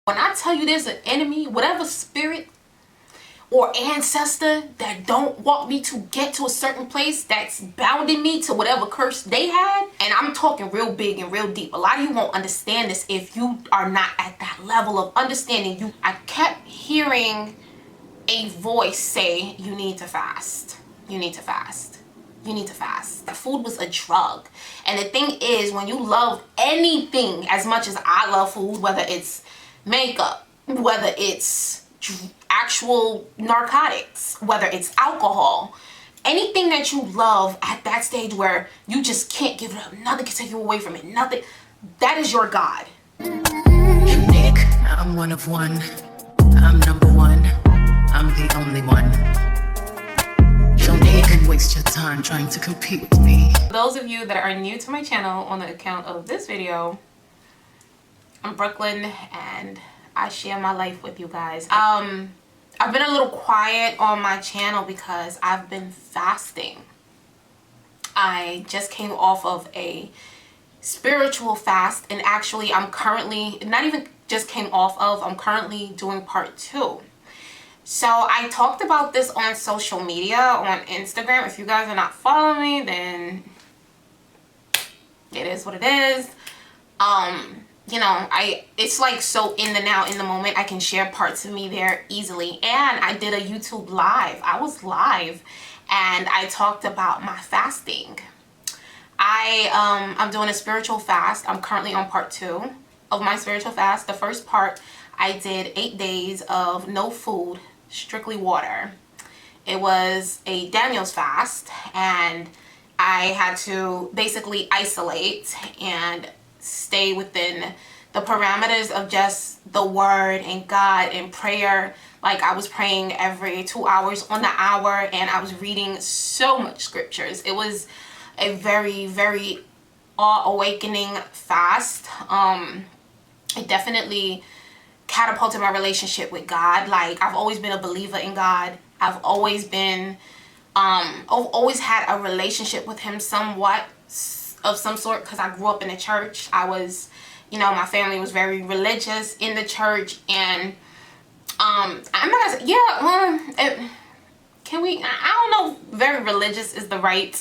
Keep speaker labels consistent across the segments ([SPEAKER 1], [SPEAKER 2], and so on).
[SPEAKER 1] When I tell you there's an enemy, whatever spirit or ancestor that don't want me to get to a certain place, that's bounding me to whatever curse they had, and I'm talking real big and real deep. A lot of you won't understand this if you are not at that level of understanding. I kept hearing a voice say, you need to fast. You need to fast. You need to fast. Food was a drug. And the thing is, when you love anything as much as I love food, whether it's makeup, whether it's actual narcotics, whether it's alcohol, anything that you love at that stage where you just can't give it up, nothing can take you away from it, nothing, that is your God.
[SPEAKER 2] Nick, I'm one of one. I'm number one. I'm the only one. Don't even waste your time trying to compete with me.
[SPEAKER 1] For those of you that are new to my channel on the account of this video, I'm Brooklyn and I share my life with you guys. I've been a little quiet on my channel because I've been fasting. I just came off of a spiritual fast, and actually I'm currently, not even just came off of, I'm currently doing part 2. So I talked about this on social media, on Instagram. If you guys are not following me, then it is what it is. You know, it's like so in the now, in the moment. I can share parts of me there easily. And I did a YouTube live. I was live and I talked about my fasting. I'm doing a spiritual fast. I'm currently on part 2 of my spiritual fast. The first part, I did 8 days of no food, strictly water. It was a Daniel's fast, and I had to basically isolate and stay within the parameters of just the word and God and prayer. Like, I was praying every 2 hours on the hour, and I was reading so much scriptures. It was a very, very awakening fast. It definitely catapulted my relationship with God. Like, I've always been a believer in God. I've always been I've always had a relationship with him somewhat of some sort, because I grew up in the church. I was, you know, my family was very religious in the church, and I'm not gonna say, can we, I don't know, very religious is the right,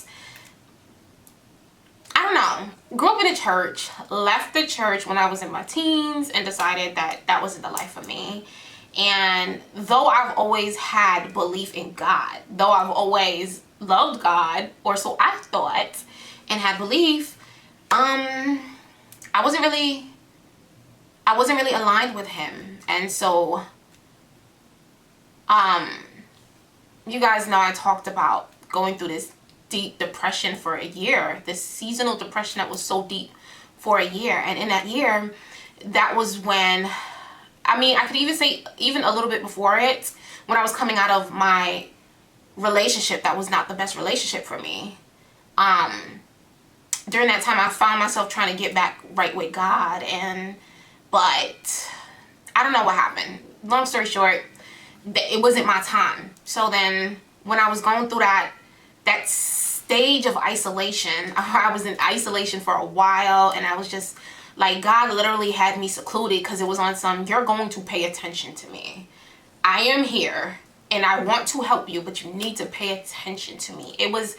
[SPEAKER 1] I don't know. Grew up in the church, left the church when I was in my teens, and decided that that wasn't the life for me. And though I've always had belief in God, though I've always loved God, or so I thought, and had belief, I wasn't really aligned with him. And so you guys know I talked about going through this deep depression for a year, this seasonal depression that was so deep for a year. And in that year, that was when, I mean, I could even say even a little bit before it, when I was coming out of my relationship that was not the best relationship for me. During that time, I found myself trying to get back right with God, but I don't know what happened. Long story short, it wasn't my time. So then when I was going through that stage of isolation, I was in isolation for a while, and I was just like, God literally had me secluded, because it was on some, you're going to pay attention to me. I am here and I want to help you, but you need to pay attention to me. It was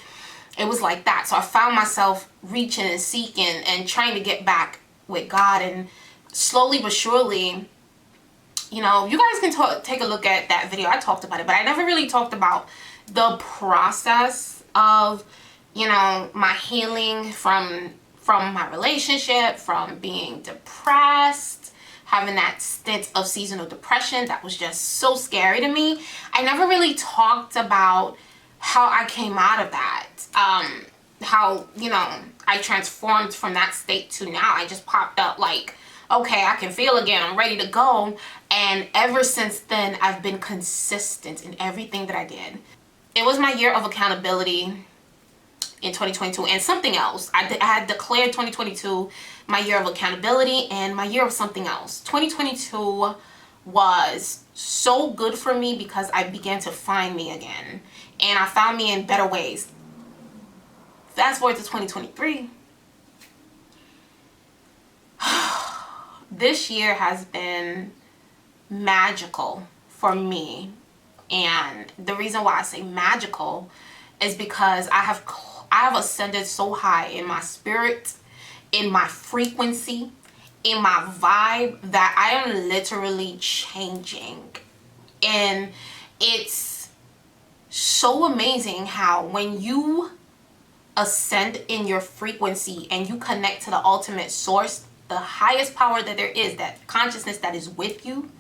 [SPEAKER 1] like that. So I found myself reaching and seeking and trying to get back with God, and slowly but surely, you know, you guys can take a look at that video. I talked about it, but I never really talked about the process of, you know, my healing from my relationship, from being depressed, having that stint of seasonal depression that was just so scary to me. I never really talked about how I came out of that, how, you know, I transformed from that state to now. I just popped up like, okay, I can feel again, I'm ready to go. And ever since then, I've been consistent in everything that I did. It was my year of accountability in 2022, and something else. I had declared 2022 my year of accountability and my year of something else. 2022 was so good for me because I began to find me again, and I found me in better ways. Fast forward to 2023. This year has been magical for me. And the reason why I say magical is because I have ascended so high in my spirit, in my frequency, in my vibe, that I am literally changing. And it's so amazing how when you ascend in your frequency and you connect to the ultimate source, the highest power that there is, that consciousness that is with you,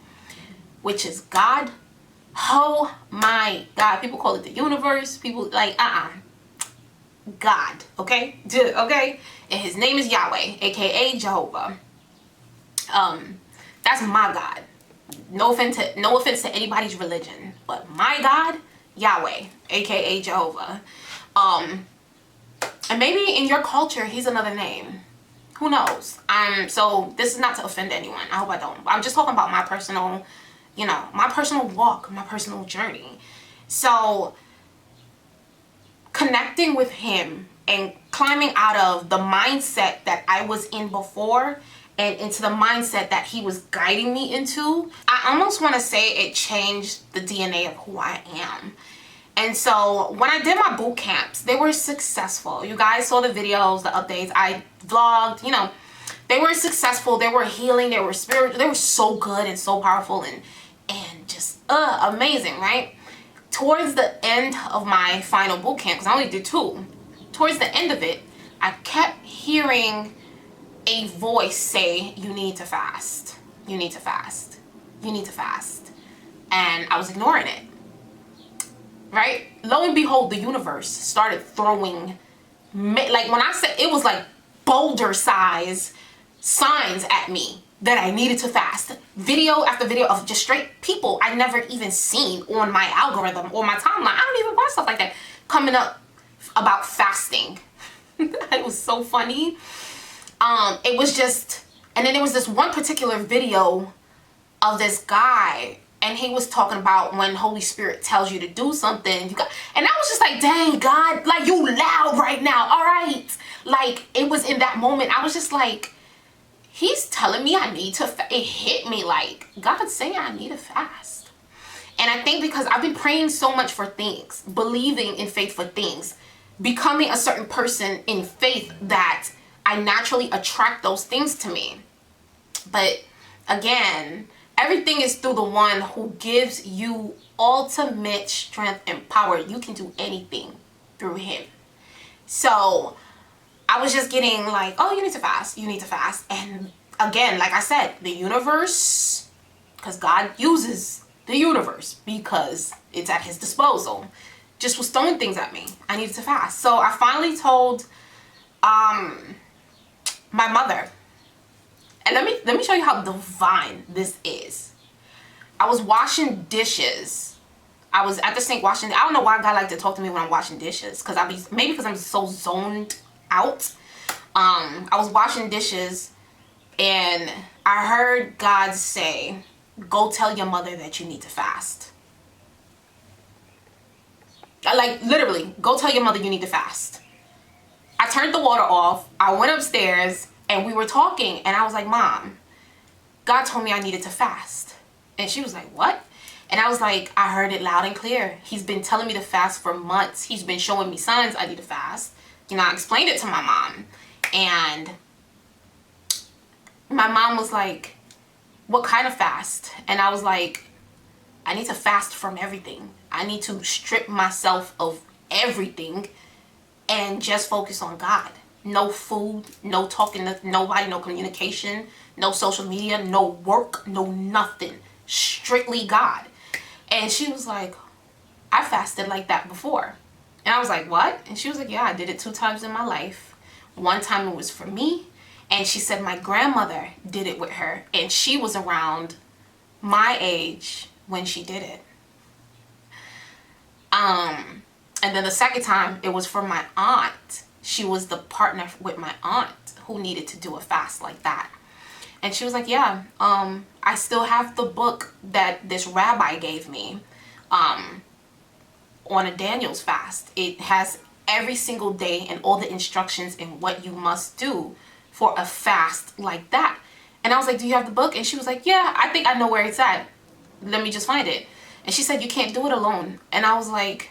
[SPEAKER 1] which is God. Oh my God. People call it the universe. People like, God. Okay? Okay? And his name is Yahweh, aka Jehovah. That's my God. No offense to anybody's religion, but my God, Yahweh, aka Jehovah. And maybe in your culture, he's another name. Who knows? So this is not to offend anyone. I hope I don't. I'm just talking about my personal, my personal walk, my personal journey. So connecting with him and climbing out of the mindset that I was in before and into the mindset that he was guiding me into, I almost want to say it changed the DNA of who I am. And so when I did my boot camps, they were successful. You guys saw the videos, the updates. I vlogged, they were successful. They were healing. They were spiritual. They were so good and so powerful and just amazing, right? Towards the end of my final boot camp, because I only did 2, towards the end of it, I kept hearing a voice say, you need to fast. You need to fast. You need to fast. And I was ignoring it. Right? Lo and behold, the universe started throwing, like when I said, it was like boulder size signs at me that I needed to fast. Video after video of just straight people I never even seen on my algorithm or my timeline. I don't even watch stuff like that coming up about fasting. It was so funny. It was just, and then there was this one particular video of this guy, and he was talking about when Holy Spirit tells you to do something, and I was just like, dang, God, like, you loud right now, all right? Like, it was in that moment, I was just like, he's telling me I need to, it hit me like, God's saying I need to fast. And I think because I've been praying so much for things, believing in faith for things, becoming a certain person in faith, that I naturally attract those things to me. But again, everything is through the one who gives you ultimate strength and power. You can do anything through him. So I was just getting like, oh, you need to fast. You need to fast. And again, like I said, the universe, because God uses the universe because it's at his disposal, just was throwing things at me. I needed to fast. So I finally told my mother. And let me show you how divine this is. I was washing dishes. I was at the sink washing. I don't know why God like to talk to me when I'm washing dishes, because maybe because I'm so zoned out. I was washing dishes and I heard God say, go tell your mother that you need to fast. Like, literally, go tell your mother you need to fast. I turned the water off. I went upstairs and we were talking, and I was like, Mom, God told me I needed to fast. And she was like, what? And I was like, I heard it loud and clear. He's been telling me to fast for months. He's been showing me signs I need to fast. I explained it to my mom. And my mom was like, what kind of fast? And I was like, I need to fast from everything. I need to strip myself of everything and just focus on God. No food, no talking to nobody, no communication, no social media, no work, no nothing. Strictly God. And she was like, I fasted like that before. And I was like, what? And she was like, yeah, I did it 2 times in my life. One time it was for me. And she said my grandmother did it with her. And she was around my age when she did it. And then the second time, it was for my aunt. She was the partner with my aunt who needed to do a fast like that. And she was like, yeah, I still have the book that this rabbi gave me on a Daniel's fast. It has every single day and all the instructions and what you must do for a fast like that. And I was like, do you have the book? And she was like, yeah, I think I know where it's at. let me just find it. And she said, you can't do it alone. And I was like,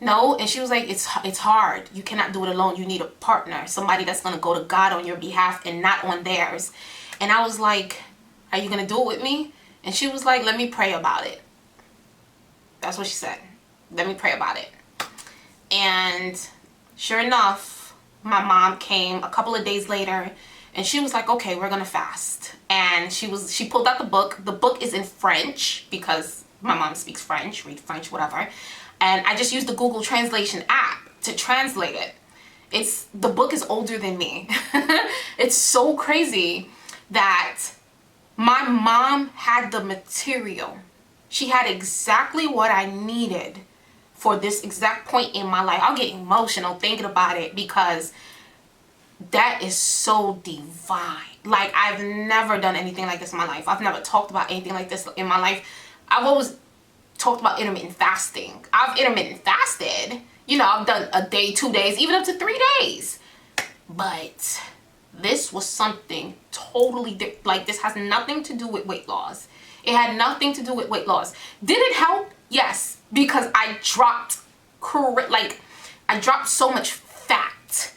[SPEAKER 1] no. And she was like, it's hard. You cannot do it alone. You need a partner, somebody that's going to go to God on your behalf and not on theirs. And I was like, are you going to do it with me? And she was like, let me pray about it. That's what she said. Let me pray about it. And sure enough, my mom came a couple of days later and she was like, okay, we're going to fast. And she pulled out the book. The book is in French because my mom speaks French, read French, whatever. And I just used the Google Translation app to translate it. The book is older than me. It's so crazy that my mom had the material. She had exactly what I needed for this exact point in my life. I'll get emotional thinking about it because that is so divine. Like, I've never done anything like this in my life. I've never talked about anything like this in my life. I've always talked about intermittent fasting. I've intermittent fasted. You know, I've done a day, 2 days, even up to 3 days. But this was something totally different. Like, this has nothing to do with weight loss. It had nothing to do with weight loss. Did it help? Yes, because I dropped so much fat.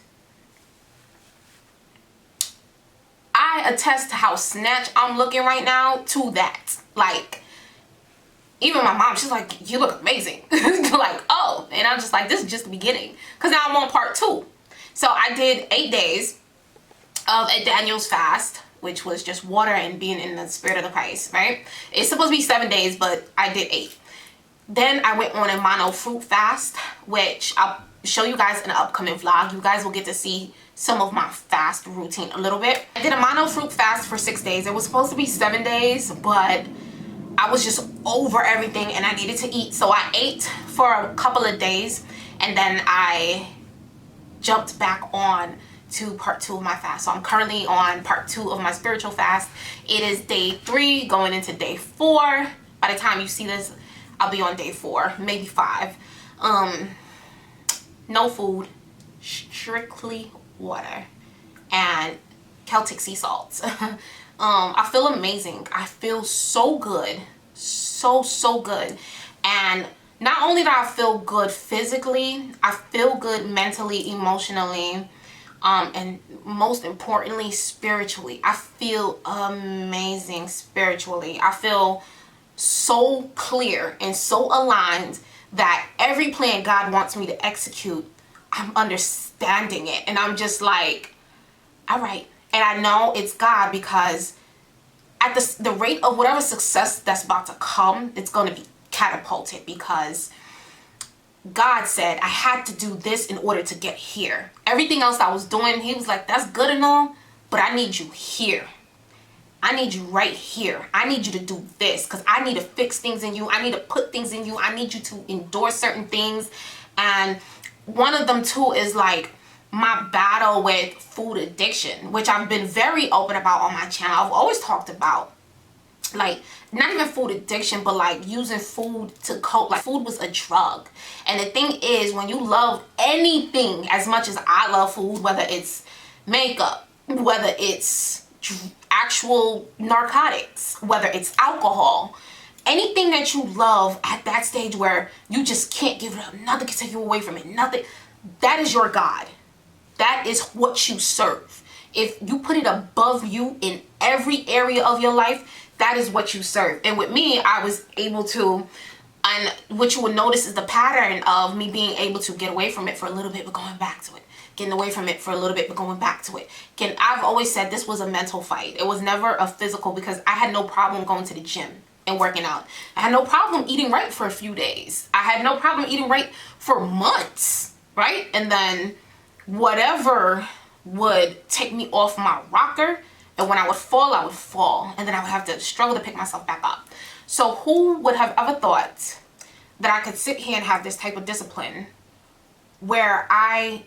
[SPEAKER 1] I attest to how snatched I'm looking right now to that. Like, even my mom, she's like, you look amazing. Like, oh, and I'm just like, this is just the beginning. Because now I'm on part 2. So I did 8 days of a Daniel's fast, which was just water and being in the spirit of the Christ, right? It's supposed to be 7 days, but I did 8. Then I went on a mono fruit fast, which I'll show you guys in an upcoming vlog. You guys will get to see some of my fast routine a little bit. I did a mono fruit fast for 6 days. It was supposed to be 7 days, but I was just over everything and I needed to eat. So I ate for a couple of days and then I jumped back on to part 2 of my fast. So I'm currently on part 2 of my spiritual fast. It is day 3 going into day 4. By the time you see this, I'll be on day 4, maybe 5. No food, strictly water and Celtic sea salts. I feel amazing. I feel so good. So good. And not only do I feel good physically, I feel good mentally, emotionally, and most importantly, spiritually. I feel amazing spiritually. I feel so clear and so aligned that every plan God wants me to execute, I'm understanding it. And I'm just like, all right. And I know it's God because at the rate of whatever success that's about to come, it's going to be catapulted because God said I had to do this in order to get here. Everything else I was doing, he was like, that's good and all, but I need you here. I need you right here. I need you to do this because I need to fix things in you. I need to put things in you. I need you to endure certain things. And one of them too is like my battle with food addiction, which I've been very open about on my channel. I've always talked about, like, not even food addiction, but like using food to cope. Like, food was a drug. And the thing is, when you love anything as much as I love food, whether it's makeup, whether it's actual narcotics, whether it's alcohol, anything that you love at that stage where you just can't give it up, nothing can take you away from it, nothing, that is your God. That is what you serve. If you put it above you in every area of your life, that is what you serve. And with me, I was able to, and what you will notice is the pattern of me being able to get away from it for a little bit, but going back to it. Getting away from it for a little bit, but going back to it. I've always said this was a mental fight. It was never a physical, because I had no problem going to the gym and working out. I had no problem eating right for a few days. I had no problem eating right for months, right? And then whatever would take me off my rocker, and when I would fall, and then I would have to struggle to pick myself back up. So who would have ever thought that I could sit here and have this type of discipline where I'm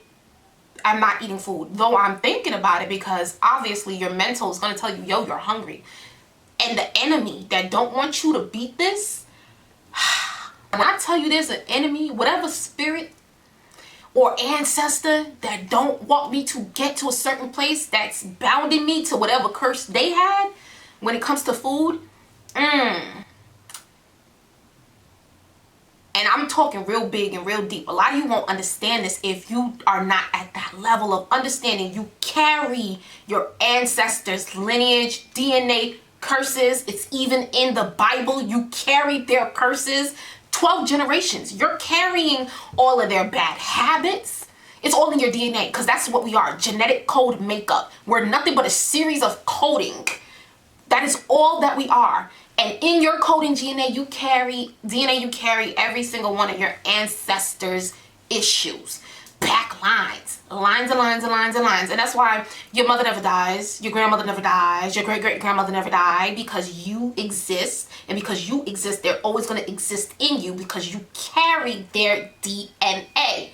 [SPEAKER 1] not eating food, though I'm thinking about it, because obviously your mental is going to tell you, yo, you're hungry. And the enemy that don't want you to beat this, when I tell you there's an enemy, whatever spirit or ancestor that don't want me to get to a certain place, that's bounding me to whatever curse they had when it comes to food, And I'm talking real big and real deep. A lot of you won't understand this if you are not at that level of understanding. You carry your ancestors' lineage, DNA, curses. It's even in the Bible. You carry their curses. 12 generations. You're carrying all of their bad habits. It's all in your DNA, because that's what we are. Genetic code makeup. We're nothing but a series of coding. That is all that we are. And in your coding DNA, you carry every single one of your ancestors' issues. Back lines. Lines and lines and lines and lines. And that's why your mother never dies. Your grandmother never dies. Your great-great-grandmother never died. Because you exist. And because you exist, they're always going to exist in you. Because you carry their DNA.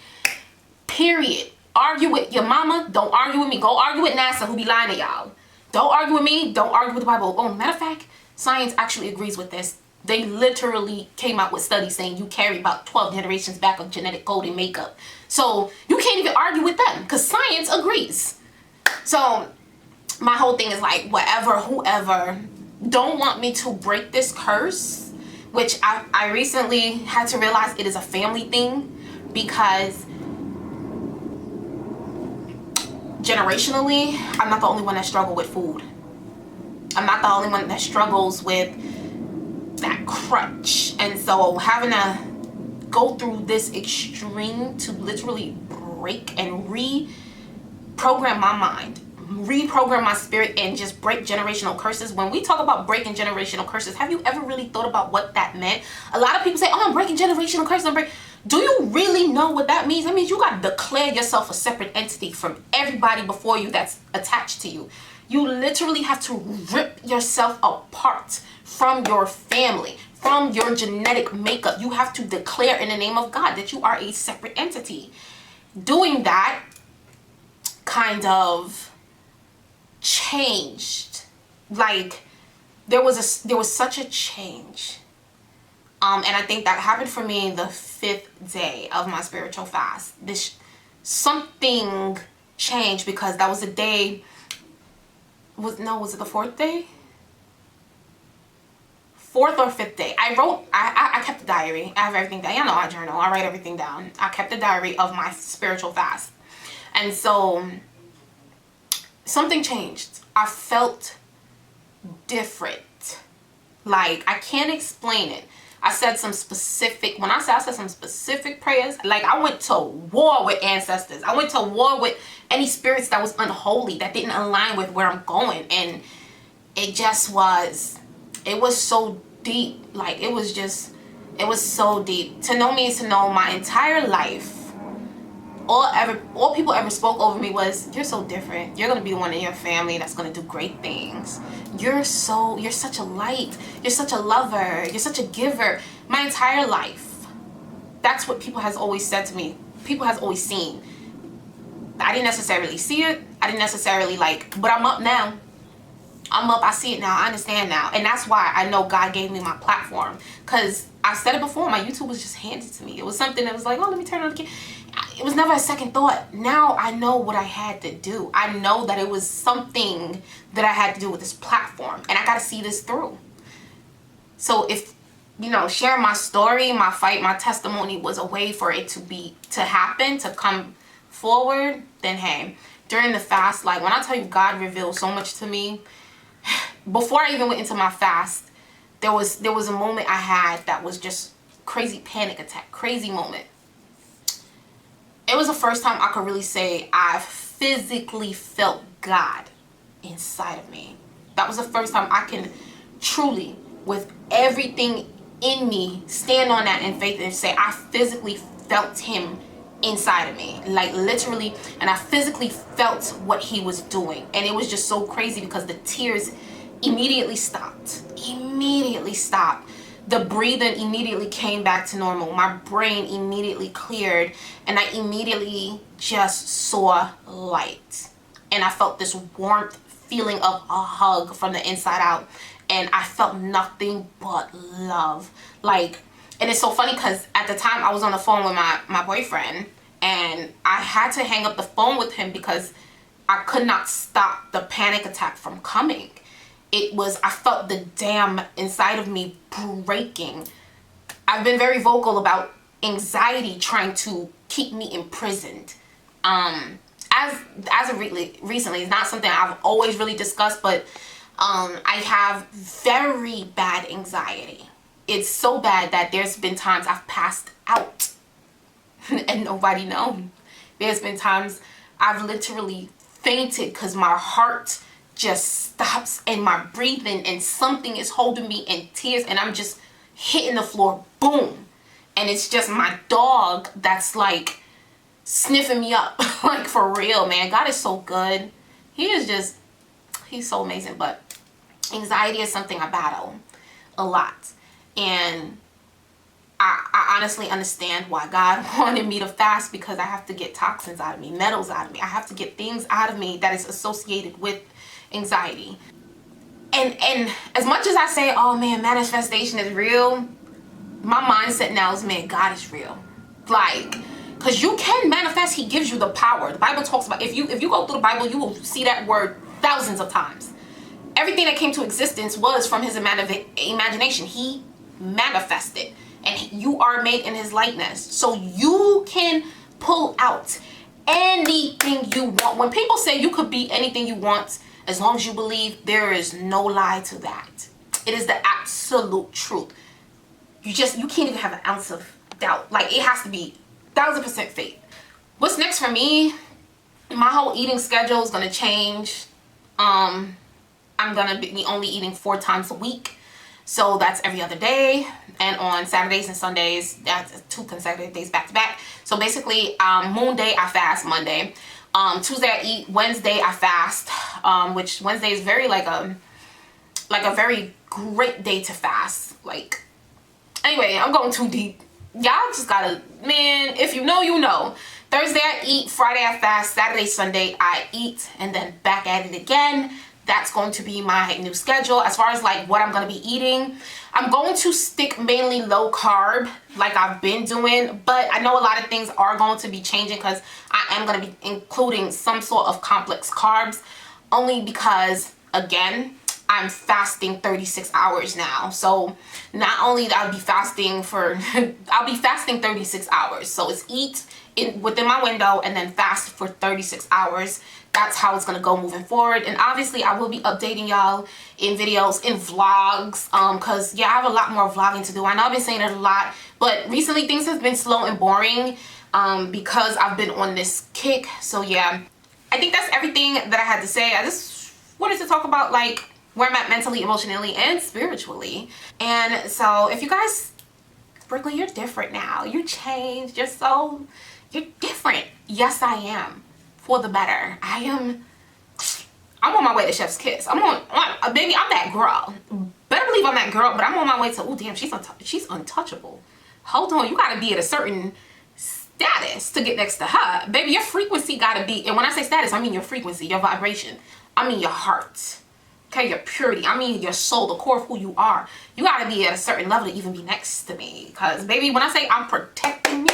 [SPEAKER 1] Period. Argue with your mama. Don't argue with me. Go argue with NASA, who be lying to y'all. Don't argue with me. Don't argue with the Bible. Oh, matter of fact, science actually agrees with this. They literally came out with studies saying you carry about 12 generations back of genetic code and makeup. So you can't even argue with them, because science agrees. So my whole thing is like, whoever don't want me to break this curse, which I recently had to realize it is a family thing, because generationally, I'm not the only one that struggle with food. I'm not the only one that struggles with that crutch. And so having to go through this extreme to literally break and reprogram my mind, reprogram my spirit, and just break generational curses. When we talk about breaking generational curses, have you ever really thought about what that meant? A lot of people say, oh, I'm breaking generational curses. Do you really know what that means? That means you got to declare yourself a separate entity from everybody before you that's attached to you. You literally have to rip yourself apart from your family, from your genetic makeup. You have to declare in the name of God that you are a separate entity. Doing that kind of changed. Like, there was such a change. And I think that happened for me the 5th day of my spiritual fast. Something changed, because that was the day. Was it the 4th day? 4th or 5th day. I kept a diary. I have everything down. Y'all know I journal. I write everything down. I kept a diary of my spiritual fast. And so something changed. I felt different. Like, I can't explain it. I said some specific prayers. Like, I went to war with ancestors. I went to war with any spirits that was unholy, that didn't align with where I'm going. And it was so deep. Like, it was so deep. To know me is to know my entire life. All people ever spoke over me was, you're so different. You're going to be one in your family that's going to do great things. You're such a light. You're such a lover. You're such a giver. My entire life. That's what people has always said to me. People has always seen. I didn't necessarily see it. I didn't necessarily but I'm up now. I'm up. I see it now. I understand now. And that's why I know God gave me my platform. Because I said it before, my YouTube was just handed to me. It was something that was like, oh, let me turn on the camera. It was never a second thought. Now I know what I had to do. I know that it was something that I had to do with this platform. And I got to see this through. So if, sharing my story, my fight, my testimony was a way for it to happen, to come forward, then hey, during the fast, like when I tell you God revealed so much to me, before I even went into my fast, there was a moment I had that was just crazy panic attack, crazy moment. It was the first time I could really say I physically felt God inside of me. That was the first time I can truly, with everything in me, stand on that in faith and say I physically felt him inside of me, like literally, and I physically felt what he was doing. And it was just so crazy because the tears immediately stopped. The breathing immediately came back to normal. My brain immediately cleared, and I immediately just saw light. And I felt this warmth feeling of a hug from the inside out. And I felt nothing but love. And it's so funny because at the time I was on the phone with my boyfriend, and I had to hang up the phone with him because I could not stop the panic attack from coming. I felt the dam inside of me breaking. I've been very vocal about anxiety trying to keep me imprisoned. As of recently, it's not something I've always really discussed, but I have very bad anxiety. It's so bad that there's been times I've passed out and nobody knows. There's been times I've literally fainted because my heart just stops and my breathing, and something is holding me in tears, and I'm just hitting the floor, boom. And it's just my dog that's like sniffing me up. Like, for real, man. God is so good. He's so amazing. But anxiety is something I battle a lot. And I honestly understand why God wanted me to fast, because I have to get toxins out of me, metals out of me. I have to get things out of me that is associated with anxiety. And as much as I say, oh man, manifestation is real, my mindset now is, man, God is real. Like, because you can manifest. He gives you the power. The Bible talks about, if you go through the Bible, you will see that word thousands of times. Everything that came to existence was from his imagination. He manifested. And you are made in his likeness. So you can pull out anything you want. When people say you could be anything you want, as long as you believe, there is no lie to that. It is the absolute truth. You can't even have an ounce of doubt. Like, it has to be 1000% faith. What's next for me? My whole eating schedule is going to change. I'm going to be only eating 4 times a week. So that's every other day. And on Saturdays and Sundays, that's 2 consecutive days back to back. So basically, Moon Day, I fast Monday. Tuesday, I eat. Wednesday, I fast. Which Wednesday is very like a very great day to fast. Like, anyway, I'm going too deep. Y'all just gotta, man, if you know, you know. Thursday, I eat. Friday, I fast. Saturday, Sunday, I eat. And then back at it again. That's going to be my new schedule. As far as like what I'm going to be eating, I'm going to stick mainly low carb like I've been doing, but I know a lot of things are going to be changing, because I am going to be including some sort of complex carbs, only because, again, I'm fasting 36 hours now. So not only I'll be fasting 36 hours. So it's eat within my window and then fast for 36 hours. That's how it's gonna go moving forward. And obviously I will be updating y'all in videos, in vlogs, because yeah, I have a lot more vlogging to do. I know I've been saying it a lot, but recently things have been slow and boring because I've been on this kick. So yeah, I think that's everything that I had to say. I just wanted to talk about like where I'm at mentally, emotionally, and spiritually. And so if you guys, Brooklyn, you're different now. You changed. You're different. Yes, I am. For the better. I'm on my way to Chef's Kiss. Baby, I'm that girl. Better believe I'm that girl, but I'm on my way to, oh damn, she's untouchable. Hold on, you gotta be at a certain status to get next to her. Baby, your frequency gotta be, and when I say status, I mean your frequency, your vibration. I mean your heart. Okay, your purity. I mean your soul, the core of who you are. You gotta be at a certain level to even be next to me. Because baby, when I say I'm protecting me,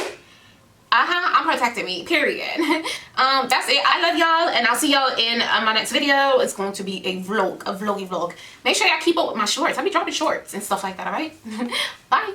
[SPEAKER 1] I'm protecting me, period. That's it. I love y'all, and I'll see y'all in my next video. It's going to be a vloggy vlog. Make sure y'all keep up with my shorts. I'll be dropping shorts and stuff like that, alright? Bye.